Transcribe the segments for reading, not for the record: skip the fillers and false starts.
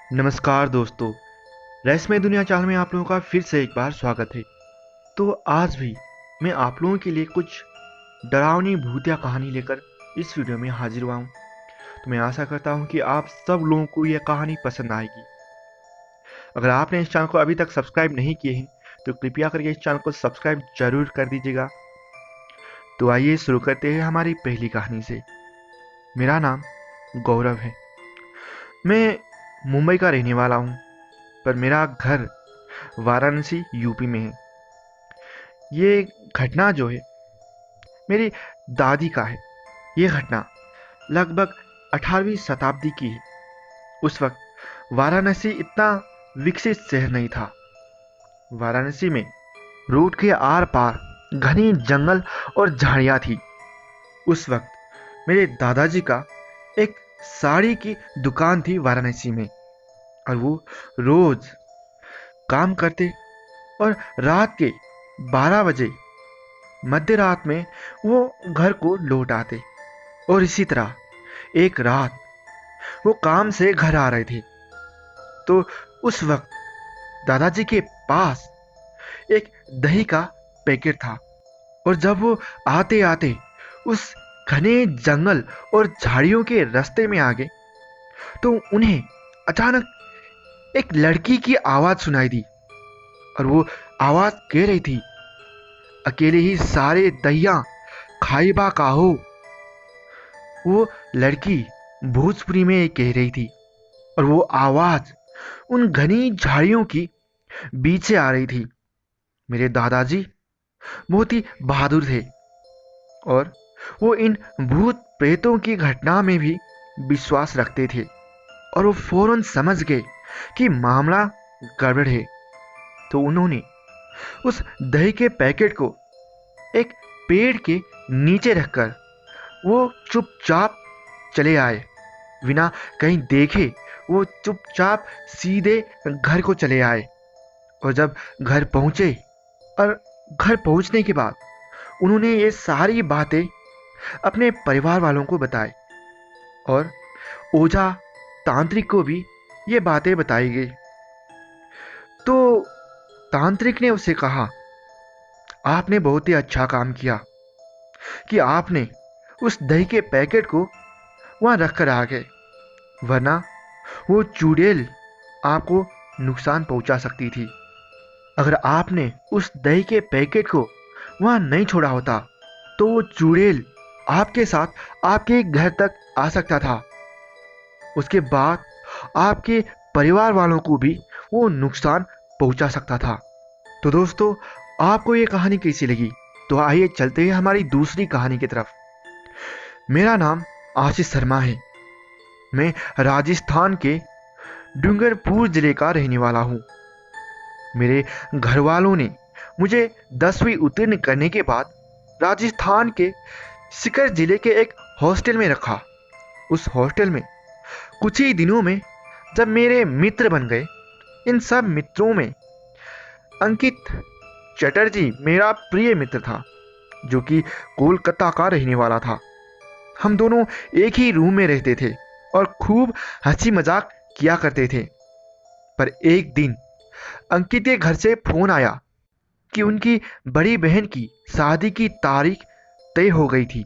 नमस्कार दोस्तों। रहस्यमय दुनिया चैनल में आप लोगों का फिर से एक बार स्वागत है। तो आज भी मैं आप लोगों के लिए कुछ डरावनी भूतिया कहानी लेकर इस वीडियो में हाजिर हुआ हूँ। तो मैं आशा करता हूँ कि आप सब लोगों को यह कहानी पसंद आएगी। अगर आपने इस चैनल को अभी तक सब्सक्राइब नहीं किए हैं तो कृपया करके इस चैनल को सब्सक्राइब जरूर कर दीजिएगा। तो आइए शुरू करते हैं हमारी पहली कहानी से। मेरा नाम गौरव है। मैं मुंबई का रहने वाला हूँ, पर मेरा घर वाराणसी यूपी में है। ये घटना जो है मेरी दादी का है। ये घटना लगभग 18वीं शताब्दी की है। उस वक्त वाराणसी इतना विकसित शहर नहीं था। वाराणसी में रोड के आर पार घनी जंगल और झाड़ियाँ थी। उस वक्त मेरे दादाजी का एक साड़ी की दुकान थी वाराणसी में, और वो रोज काम करते और रात के 12 बजे मध्य रात में वो घर को लौट आते। और इसी तरह एक रात वो काम से घर आ रहे थे, तो उस वक्त दादाजी के पास एक दही का पैकेट था। और जब वो आते आते उस घने जंगल और झाड़ियों के रास्ते में आ गए, तो उन्हें अचानक एक लड़की की आवाज सुनाई दी। और वो आवाज कह रही थी, अकेले ही सारे दहिया खाइबा का हो। वो लड़की भोजपुरी में कह रही थी, और वो आवाज उन घनी झाड़ियों की बीच से आ रही थी। मेरे दादाजी बहुत ही बहादुर थे, और वो इन भूत प्रेतों की घटना में भी विश्वास रखते थे। और वो फौरन समझ गए कि मामला गड़बड़ है। तो उन्होंने उस दही के पैकेट को एक पेड़ के नीचे रखकर वो चुपचाप चले आए। बिना कहीं देखे वो चुपचाप सीधे घर को चले आए। और जब घर पहुंचे, और घर पहुंचने के बाद उन्होंने ये सारी बातें अपने परिवार वालों को बताई, और ओझा तांत्रिक को भी ये बातें बताई गई। तो तांत्रिक ने उसे कहा, आपने बहुत ही अच्छा काम किया कि आपने उस दही के पैकेट को वहां रखकर आ गए, वरना वो चुड़ैल आपको नुकसान पहुंचा सकती थी। अगर आपने उस दही के पैकेट को वहां नहीं छोड़ा होता, तो वो चुड़ैल आपके साथ आपके घर तक आ सकता था। उसके बाद आपके परिवार वालों को भी वो नुकसान पहुंचा सकता था। तो दोस्तों, आपको ये कहानी कैसी लगी? तो आइए चलते हैं हमारी दूसरी कहानी की तरफ। मेरा नाम आशीष शर्मा है। मैं राजस्थान के डूंगरपुर जिले का रहने वाला हूँ। मेरे घर वालों ने मुझे 10वीं उत्तीर्ण करने के बाद राजस्थान के सीकर जिले के एक हॉस्टल में रखा। उस हॉस्टल में कुछ ही दिनों में जब मेरे मित्र बन गए, इन सब मित्रों में अंकित चटर्जी मेरा प्रिय मित्र था, जो कि कोलकाता का रहने वाला था। हम दोनों एक ही रूम में रहते थे और खूब हंसी मजाक किया करते थे। पर एक दिन अंकित के घर से फोन आया कि उनकी बड़ी बहन की शादी की तारीख तय हो गई थी।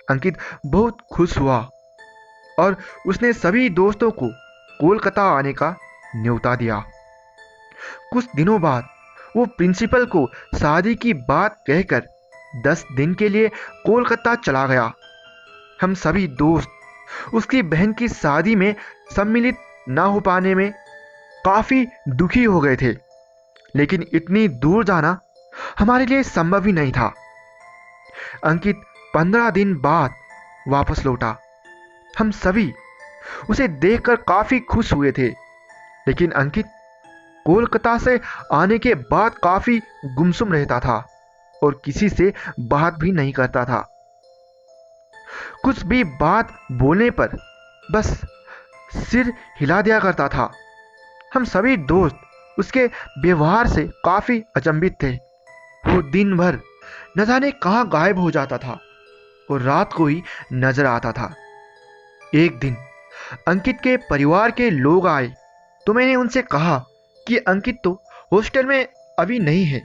अंकित बहुत खुश हुआ, और उसने सभी दोस्तों को कोलकाता आने का न्योता दिया। कुछ दिनों बाद वो प्रिंसिपल को शादी की बात कहकर 10 दिन के लिए कोलकाता चला गया। हम सभी दोस्त उसकी बहन की शादी में सम्मिलित ना हो पाने में काफी दुखी हो गए थे, लेकिन इतनी दूर जाना हमारे लिए संभव ही नहीं था। अंकित 15 दिन बाद वापस लौटा। हम सभी उसे देखकर काफी खुश हुए थे, लेकिन अंकित कोलकाता से आने के बाद काफी गुमसुम रहता था और किसी से बात भी नहीं करता था। कुछ भी बात बोलने पर बस सिर हिला दिया करता था। हम सभी दोस्त उसके व्यवहार से काफी अचंभित थे। वो दिन भर न जाने कहाँ गायब हो जाता था और रात को ही नजर आता था। एक दिन अंकित के परिवार के लोग आए तो मैंने उनसे कहा कि अंकित तो हॉस्टल में अभी नहीं है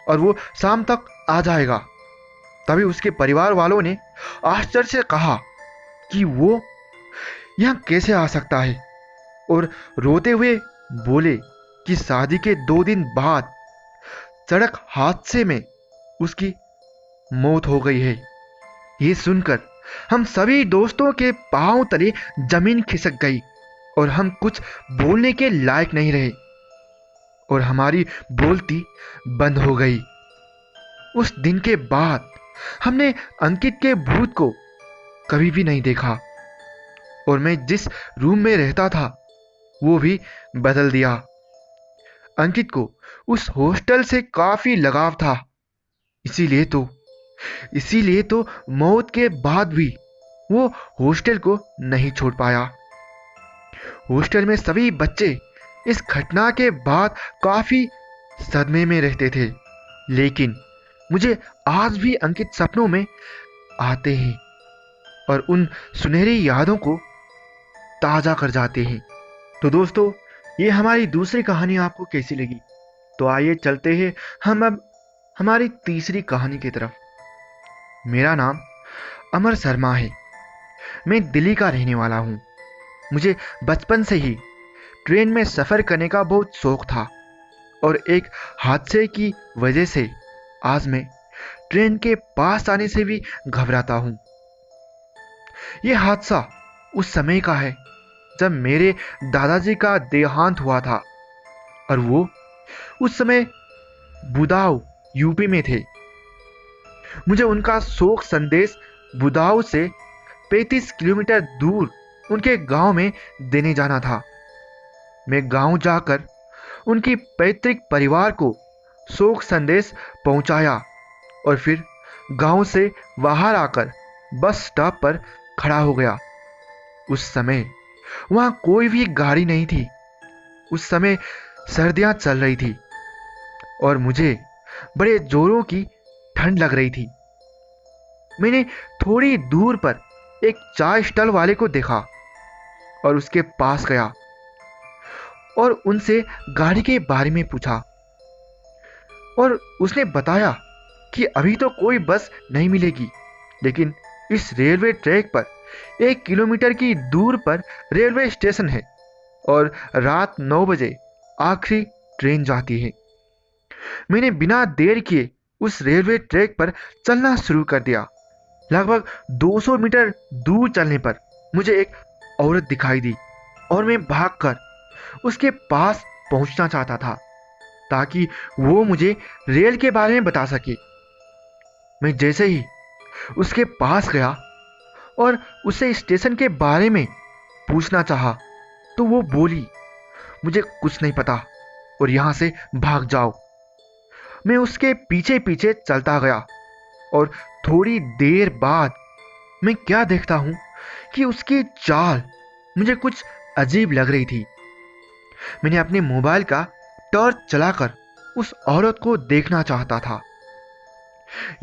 और वो शाम तक आ जाएगा। तभी उसके परिवार वालों ने आश्चर्य से कहा कि वो यहाँ कैसे आ सकता है, और रोते हुए बोले कि शादी के 2 दिन बाद सड़क हादसे में उसकी मौत हो गई है। ये सुनकर हम सभी दोस्तों के पांव तले जमीन खिसक गई और हम कुछ बोलने के लायक नहीं रहे और हमारी बोलती बंद हो गई। उस दिन के बाद हमने अंकित के भूत को कभी भी नहीं देखा और मैं जिस रूम में रहता था वो भी बदल दिया। अंकित को उस हॉस्टल से काफी लगाव था, इसीलिए तो मौत के बाद भी वो हॉस्टल को नहीं छोड़ पाया। हॉस्टल में सभी बच्चे इस घटना के बाद काफी सदमे में रहते थे, लेकिन मुझे आज भी अंकित सपनों में आते हैं और उन सुनहरी यादों को ताजा कर जाते हैं। तो दोस्तों, ये हमारी दूसरी कहानी आपको कैसी लगी? तो आइए चलते हैं हम अब हमारी तीसरी कहानी की तरफ। मेरा नाम अमर शर्मा है। मैं दिल्ली का रहने वाला हूँ। मुझे बचपन से ही ट्रेन में सफ़र करने का बहुत शौक था और एक हादसे की वजह से आज मैं ट्रेन के पास आने से भी घबराता हूँ। यह हादसा उस समय का है जब मेरे दादाजी का देहांत हुआ था और वो उस समय बुदाऊ यूपी में थे। मुझे उनका शोक संदेश बुदाऊ से 35 किलोमीटर दूर उनके गांव में देने जाना था। मैं गांव जाकर उनकी पैतृक परिवार को शोक संदेश पहुंचाया और फिर गांव से बाहर आकर बस स्टॉप पर खड़ा हो गया। उस समय वहां कोई भी गाड़ी नहीं थी। उस समय सर्दियां चल रही थी और मुझे बड़े जोरों की ठंड लग रही थी। मैंने थोड़ी दूर पर एक चाय स्टॉल वाले को देखा और उसके पास गया और उनसे गाड़ी के बारे में पूछा और उसने बताया कि अभी तो कोई बस नहीं मिलेगी, लेकिन इस रेलवे ट्रैक पर 1 किलोमीटर की दूर पर रेलवे स्टेशन है और रात 9 बजे आखिरी ट्रेन जाती है। मैंने बिना देर किए उस रेलवे ट्रैक पर चलना शुरू कर दिया। लगभग 200 मीटर दूर चलने पर मुझे एक औरत दिखाई दी और मैं भागकर उसके पास पहुंचना चाहता था ताकि वो मुझे रेल के बारे में बता सके। मैं जैसे ही उसके पास गया और उसे स्टेशन के बारे में पूछना चाहा तो वो बोली, मुझे कुछ नहीं पता और यहाँ से भाग जाओ। मैं उसके पीछे पीछे चलता गया और थोड़ी देर बाद मैं क्या देखता हूँ कि उसकी चाल मुझे कुछ अजीब लग रही थी। मैंने अपने मोबाइल का टॉर्च चलाकर उस औरत को देखना चाहता था।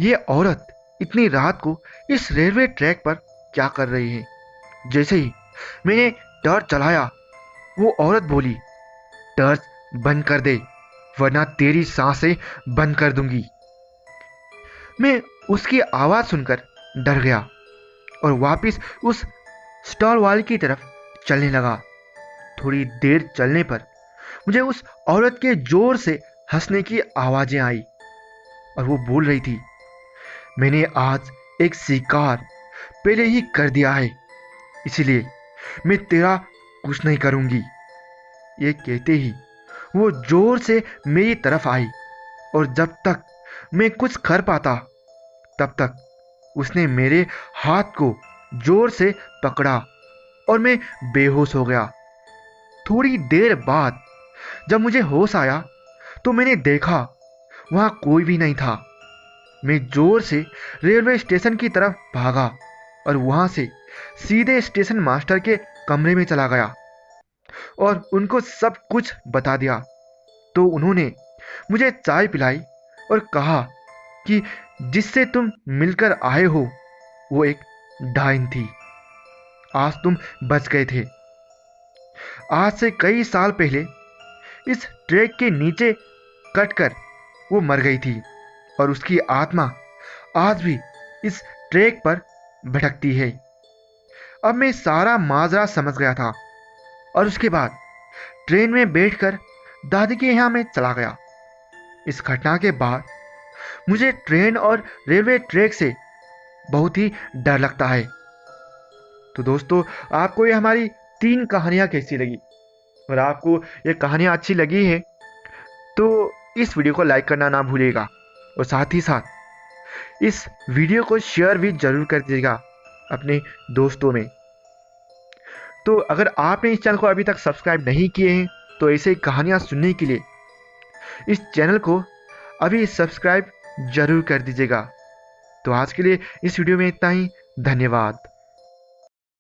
ये औरत इतनी रात को इस रेलवे ट्रैक पर क्या कर रही है? जैसे ही मैंने टॉर्च चलाया, वो औरत बोली, टॉर्च बंद कर दे वरना तेरी सांसें बंद कर दूंगी। मैं उसकी आवाज सुनकर डर गया और वापस उस स्टॉल वाले की तरफ चलने लगा। थोड़ी देर चलने पर मुझे उस औरत के जोर से हंसने की आवाजें आई और वो बोल रही थी, मैंने आज एक शिकार पहले ही कर दिया है, इसलिए मैं तेरा कुछ नहीं करूंगी। ये कहते ही वो जोर से मेरी तरफ आई और जब तक मैं कुछ कर पाता तब तक उसने मेरे हाथ को जोर से पकड़ा और मैं बेहोश हो गया। थोड़ी देर बाद जब मुझे होश आया तो मैंने देखा वहां कोई भी नहीं था। मैं जोर से रेलवे स्टेशन की तरफ भागा और वहां से सीधे स्टेशन मास्टर के कमरे में चला गया और उनको सब कुछ बता दिया। तो उन्होंने मुझे चाय पिलाई और कहा कि जिससे तुम मिलकर आए हो वो एक डायन थी, आज तुम बच गए थे। आज से कई साल पहले इस ट्रैक के नीचे कटकर वो मर गई थी और उसकी आत्मा आज भी इस ट्रैक पर भटकती है। अब मैं सारा माजरा समझ गया था और उसके बाद ट्रेन में बैठकर दादी के यहाँ मैं चला गया। इस घटना के बाद मुझे ट्रेन और रेलवे ट्रैक से बहुत ही डर लगता है। तो दोस्तों, आपको ये हमारी 3 कहानियाँ कैसी लगी? और आपको ये कहानियाँ अच्छी लगी है तो इस वीडियो को लाइक करना ना भूलिएगा और साथ ही साथ इस वीडियो को शेयर भी जरूर कर दीजिएगा अपने दोस्तों में। तो अगर आपने इस चैनल को अभी तक सब्सक्राइब नहीं किए हैं तो ऐसे ही कहानियाँ सुनने के लिए इस चैनल को अभी सब्सक्राइब जरूर कर दीजिएगा। तो आज के लिए इस वीडियो में इतना ही। धन्यवाद।